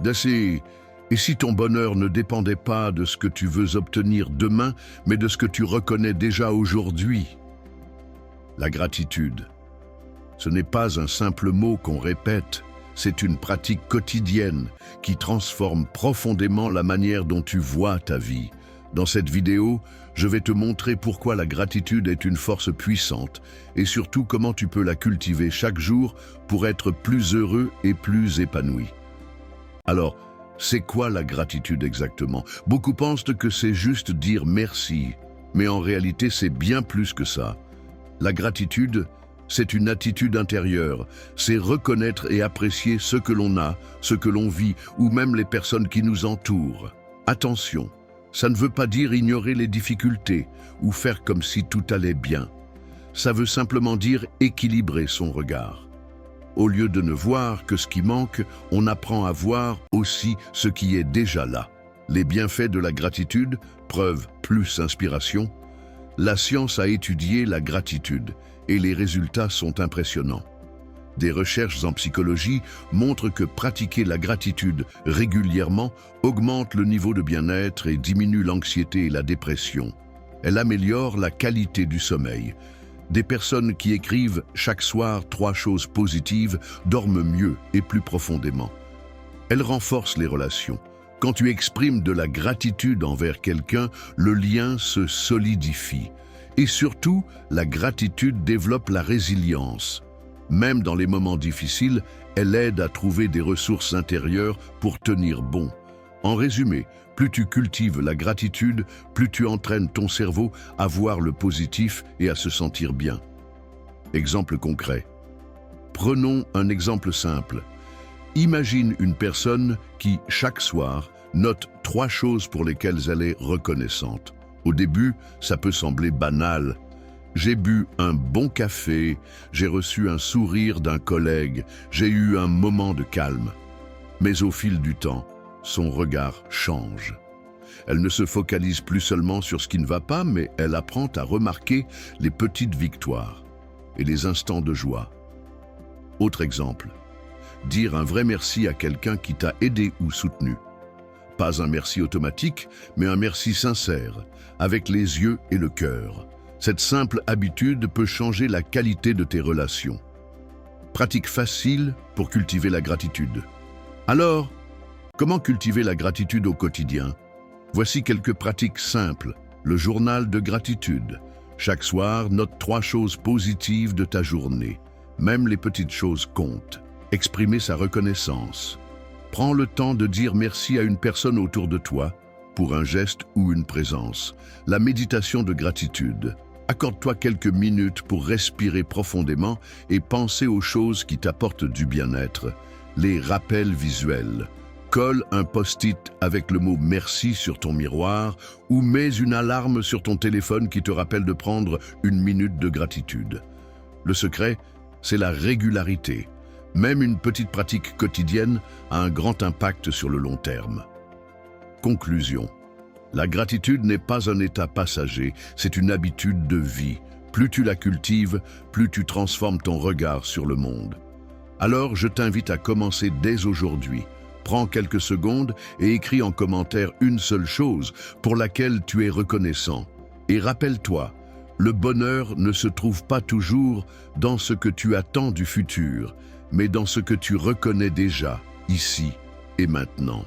D'assez. Et si ton bonheur ne dépendait pas de ce que tu veux obtenir demain, mais de ce que tu reconnais déjà aujourd'hui? La gratitude. Ce n'est pas un simple mot qu'on répète, c'est une pratique quotidienne qui transforme profondément la manière dont tu vois ta vie. Dans cette vidéo, je vais te montrer pourquoi la gratitude est une force puissante et surtout comment tu peux la cultiver chaque jour pour être plus heureux et plus épanoui. Alors, c'est quoi la gratitude exactement? Beaucoup pensent que c'est juste dire merci, mais en réalité c'est bien plus que ça. La gratitude, c'est une attitude intérieure, c'est reconnaître et apprécier ce que l'on a, ce que l'on vit, ou même les personnes qui nous entourent. Attention, ça ne veut pas dire ignorer les difficultés ou faire comme si tout allait bien. Ça veut simplement dire équilibrer son regard. Au lieu de ne voir que ce qui manque, on apprend à voir aussi ce qui est déjà là. Les bienfaits de la gratitude, preuve plus inspiration. La science a étudié la gratitude et les résultats sont impressionnants. Des recherches en psychologie montrent que pratiquer la gratitude régulièrement augmente le niveau de bien-être et diminue l'anxiété et la dépression. Elle améliore la qualité du sommeil. Des personnes qui écrivent chaque soir 3 choses positives dorment mieux et plus profondément. Elle renforce les relations. Quand tu exprimes de la gratitude envers quelqu'un, le lien se solidifie. Et surtout, la gratitude développe la résilience. Même dans les moments difficiles, elle aide à trouver des ressources intérieures pour tenir bon. En résumé, plus tu cultives la gratitude, plus tu entraînes ton cerveau à voir le positif et à se sentir bien. Exemple concret. Prenons un exemple simple. Imagine une personne qui, chaque soir, note 3 choses pour lesquelles elle est reconnaissante. Au début, ça peut sembler banal. J'ai bu un bon café, j'ai reçu un sourire d'un collègue, j'ai eu un moment de calme. Mais au fil du temps, son regard change. Elle ne se focalise plus seulement sur ce qui ne va pas, mais elle apprend à remarquer les petites victoires et les instants de joie. Autre exemple, dire un vrai merci à quelqu'un qui t'a aidé ou soutenu. Pas un merci automatique, mais un merci sincère, avec les yeux et le cœur. Cette simple habitude peut changer la qualité de tes relations. Pratique facile pour cultiver la gratitude. Alors, comment cultiver la gratitude au quotidien? Voici quelques pratiques simples. Le journal de gratitude. Chaque soir, note 3 choses positives de ta journée. Même les petites choses comptent. Exprimer sa reconnaissance. Prends le temps de dire merci à une personne autour de toi pour un geste ou une présence. La méditation de gratitude. Accorde-toi quelques minutes pour respirer profondément et penser aux choses qui t'apportent du bien-être. Les rappels visuels. Colle un post-it avec le mot « merci » sur ton miroir ou mets une alarme sur ton téléphone qui te rappelle de prendre une minute de gratitude. Le secret, c'est la régularité. Même une petite pratique quotidienne a un grand impact sur le long terme. Conclusion. La gratitude n'est pas un état passager, c'est une habitude de vie. Plus tu la cultives, plus tu transformes ton regard sur le monde. Alors, je t'invite à commencer dès aujourd'hui. Prends quelques secondes et écris en commentaire une seule chose pour laquelle tu es reconnaissant. Et rappelle-toi, le bonheur ne se trouve pas toujours dans ce que tu attends du futur, mais dans ce que tu reconnais déjà, ici et maintenant.